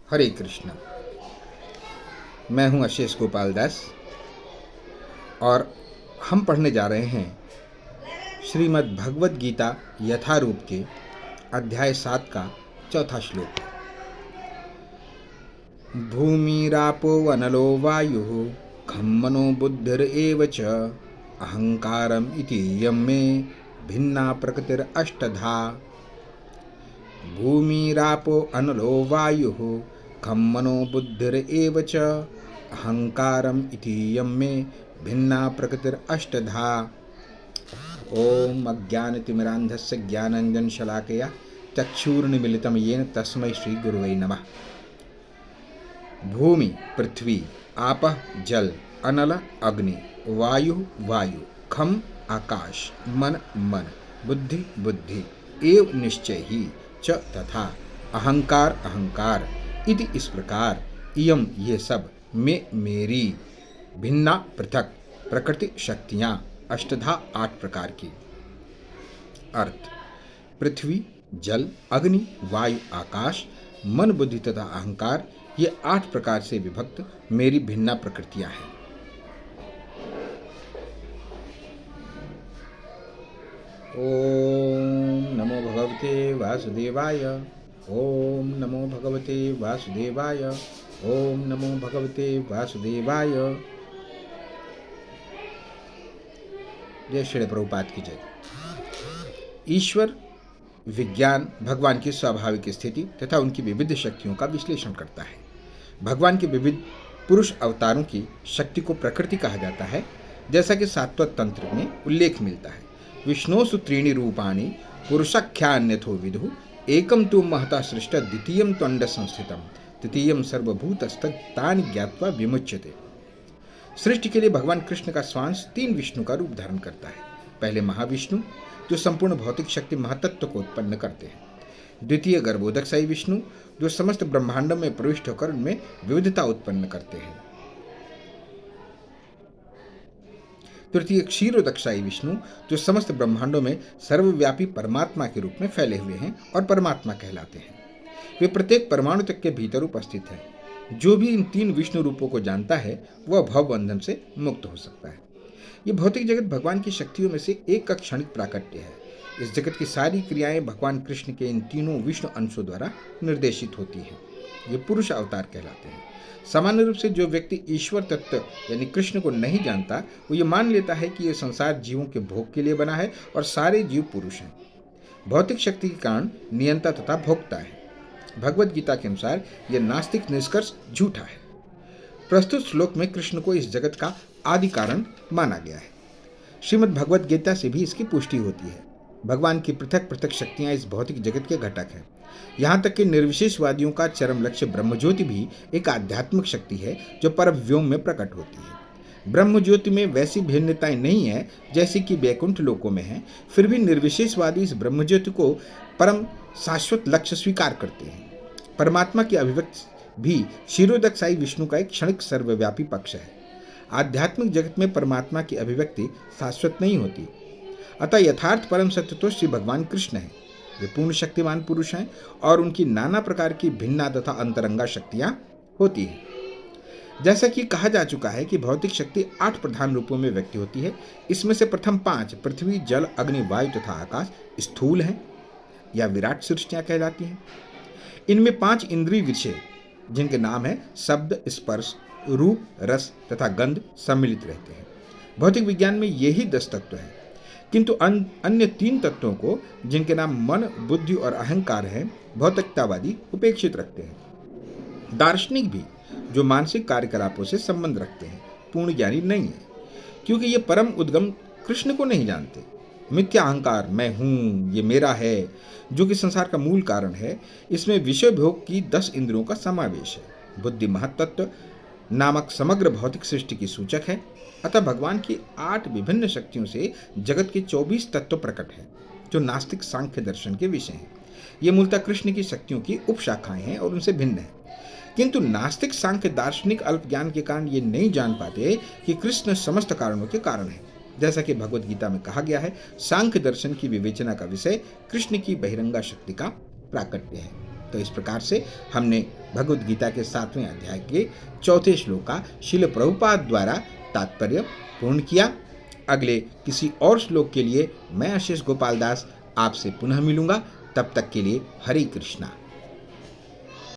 हरे कृष्ण। मैं हूं अशेष गोपाल दास और हम पढ़ने जा रहे हैं श्रीमद् भगवद गीता यथारूप के अध्याय 7 का चौथा श्लोक। भूमिरापो वनलो वायुः खं मनो बुद्धिरेव च अहंकारम इति यं मे भिन्ना प्रकृतिरष्टधा। भूमिरापो अनलो वायुः खं मनो बुद्धिरेव च अहंकारम इति यं मे भिन्ना प्रकृतिरष्टधा। ओम अज्ञानतिमिरान्धस्य ज्ञानाञ्जनशलाकया चक्षुर्निमीलितं येन तस्मै श्रीगुरुवे नमः। भूमि पृथ्वी, आपः जल, अनल अग्नि, वायु वायु, खम आकाश, मन मन, बुद्धि बुद्धि, एव निश्चय ही च तथा, अहंकार अहंकार, इति इस प्रकार, इयम ये सब, में मेरी, भिन्ना पृथक, प्रकृति शक्तियाँ, अष्टधा 8 प्रकार की। अर्थ: पृथ्वी, जल, अग्नि, वायु, आकाश, मन, बुद्धि तथा अहंकार, ये 8 प्रकार से विभक्त मेरी भिन्ना प्रकृतियां हैं। ओम नमो भगवते वासुदेवाय। ओम नमो भगवते वासुदेवाय। ओम नमो भगवते वासुदेवाय। जय श्री प्रभुपाद की जय। ईश्वर विज्ञान भगवान की स्वाभाविक स्थिति तथा उनकी विविध शक्तियों का विश्लेषण करता है। भगवान के विविध पुरुष अवतारों की शक्ति को प्रकृति कहा जाता है, जैसा कि सात्वत तंत्र में उल्लेख मिलता है। विष्णोसु त्रीणि रूपाणि पुरुषाख्यान्यथो विदुः एकम तु महता सृष्ट द्वितीयम त्वंड संस्थितम तृतीयम सर्वभूतस्ततानि ज्ञात्वा विमुच्यते। सृष्टि के लिए भगवान कृष्ण का स्वांश 3 विष्णु का रूप धारण करता है। पहले महाविष्णु, जो संपूर्ण भौतिक शक्ति महातत्व को उत्पन्न करते हैं। द्वितीय गर्भोदकशाही विष्णु, जो समस्त ब्रह्मांडों में प्रविष्ट होकर उनमें विविधता उत्पन्न करते हैं। तृतीय क्षीरोदकशाही विष्णु, जो समस्त ब्रह्मांडों में सर्वव्यापी परमात्मा के रूप में फैले हुए हैं और परमात्मा कहलाते हैं। वे प्रत्येक परमाणु तक के भीतर उपस्थित हैं। जो भी इन 3 विष्णु रूपों को जानता है वह भवबंधन से मुक्त हो सकता है। ये भौतिक जगत भगवान की शक्तियों में से एक का क्षणिक प्राकट्य है। इस जगत की सारी क्रियाएं भगवान कृष्ण के इन तीनों विष्णु अंशों द्वारा निर्देशित होती हैं। ये पुरुष अवतार कहलाते हैं। सामान्य रूप से जो व्यक्ति ईश्वर तत्व यानी कृष्ण को नहीं जानता, वो ये मान लेता है कि यह संसार जीवों के भोग के लिए बना है और सारे जीव पुरुष हैं। भौतिक शक्ति के कारण नियंता तथा भोक्ता है। भगवद गीता के अनुसार यह नास्तिक निष्कर्ष झूठा है। प्रस्तुत श्लोक में कृष्ण को इस जगत का आदि कारण माना गया है। श्रीमद् भगवद गीता से भी इसकी पुष्टि होती है। भगवान की पृथक पृथक शक्तियां इस भौतिक जगत के घटक हैं। यहाँ तक कि निर्विशेषवादियों का चरम लक्ष्य ब्रह्मज्योति भी एक आध्यात्मिक शक्ति है जो परव्योम में प्रकट होती है। ब्रह्मज्योति में वैसी भिन्नताएं नहीं है जैसी कि वैकुंठ लोकों में है, फिर भी निर्विशेषवादी इस ब्रह्मज्योति को परम शाश्वत लक्ष्य स्वीकार करते हैं। परमात्मा की अभिव्यक्ति भी क्षीरोदकशाही विष्णु का एक क्षणिक सर्वव्यापी पक्ष है। आध्यात्मिक जगत में परमात्मा की अभिव्यक्ति शाश्वत नहीं होती। अतः यथार्थ परम सत्य तो श्री भगवान कृष्ण है। वे पूर्ण शक्तिमान पुरुष हैं और उनकी नाना प्रकार की भिन्ना तथा अंतरंगा शक्तियां होती हैं। जैसा कि कहा जा चुका है कि भौतिक शक्ति 8 प्रधान रूपों में व्यक्त होती है। इसमें से प्रथम 5 पृथ्वी, जल, अग्नि, वायु तथा आकाश स्थूल हैं या विराट सृष्टियां कहलाती हैं। इनमें 5 इंद्रिय विषय जिनके नाम है शब्द, स्पर्श, रूप, रस तथा गंध सम्मिलित रहते हैं। भौतिक विज्ञान में यही 10 तत्व हैं, किंतु अन्य 3 तत्वों को जिनके नाम मन, बुद्धि और अहंकार हैं, भौतिकतावादी उपेक्षित रखते हैं। दार्शनिक भी, जो मानसिक कार्यकलापों से संबंध रखते हैं, पूर्ण ज्ञानी नहीं है, क्योंकि ये परम उद्गम कृष्ण को नहीं जानते। मिथ्या अहंकार, मैं हूँ, ये मेरा है, जो कि संसार का मूल कारण है, इसमें विषय भोग की 10 इंद्रियों का समावेश है। बुद्धि महत्तत्व नामक समग्र भौतिक सृष्टि की सूचक है। अतः भगवान की 8 विभिन्न शक्तियों से जगत के 24 तत्व प्रकट हैं, जो नास्तिक सांख्य दर्शन के विषय हैं। ये मूलतः कृष्ण की शक्तियों की उपशाखाएं हैं और उनसे भिन्न हैं। किंतु नास्तिक सांख्य दार्शनिक अल्प ज्ञान के कारण ये नहीं जान पाते कि कृष्ण समस्त कारणों के कारण है। जैसा कि भगवद गीता में कहा गया है, सांख्य दर्शन की विवेचना का विषय कृष्ण की बहिरंगा शक्ति का प्राकट्य है। तो इस प्रकार से हमने भगवद गीता के 7वें अध्याय के 4थे श्लोक का श्रील प्रभुपाद द्वारा तात्पर्य पूर्ण किया। अगले किसी और श्लोक के लिए मैं आशीष गोपाल दास आपसे पुनः मिलूंगा। तब तक के लिए हरे कृष्णा।